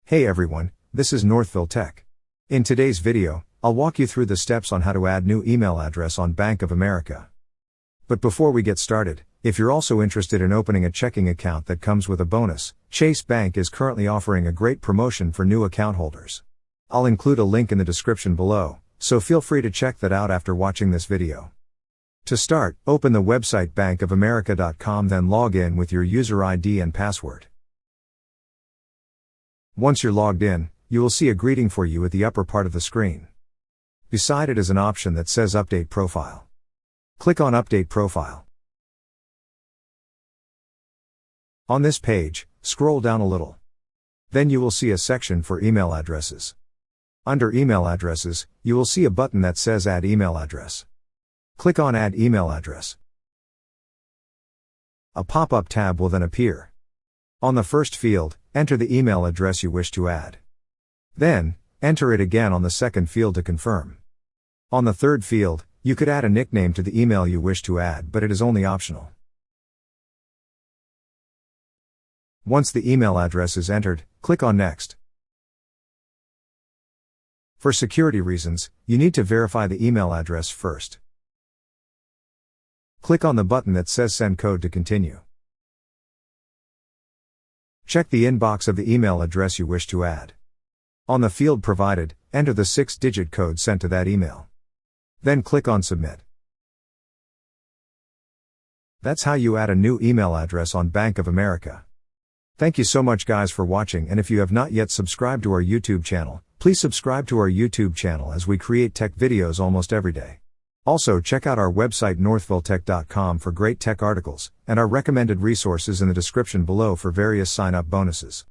Hey everyone, this is Northville Tech. In today's video, I'll walk you through the steps on how to add new email address on Bank of America. But before we get started, if you're also interested in opening a checking account that comes with a bonus, Chase Bank is currently offering a great promotion for new account holders. I'll include a link in the description below, so feel free to check that out after watching this video. To start, open the website bankofamerica.com, then log in with your user ID and password. Once you're logged in, you will see a greeting for you at the upper part of the screen. Beside it is an option that says Update Profile. Click on Update Profile. On this page, scroll down a little. Then you will see a section for email addresses. Under Email Addresses, you will see a button that says Add Email Address. Click on Add Email Address. A pop-up tab will then appear. On the first field, enter the email address you wish to add. Then, enter it again on the second field to confirm. On the third field, you could add a nickname to the email you wish to add, but it is only optional. Once the email address is entered, click on Next. For security reasons, you need to verify the email address first. Click on the button that says Send Code to continue. Check the inbox of the email address you wish to add. On the field provided, enter the 6-digit code sent to that email. Then click on Submit. That's how you add a new email address on Bank of America. Thank you so much guys for watching, and if you have not yet subscribed to our YouTube channel, please subscribe to our YouTube channel as we create tech videos almost every day. Also check out our website northvilletech.com for great tech articles, and our recommended resources in the description below for various sign-up bonuses.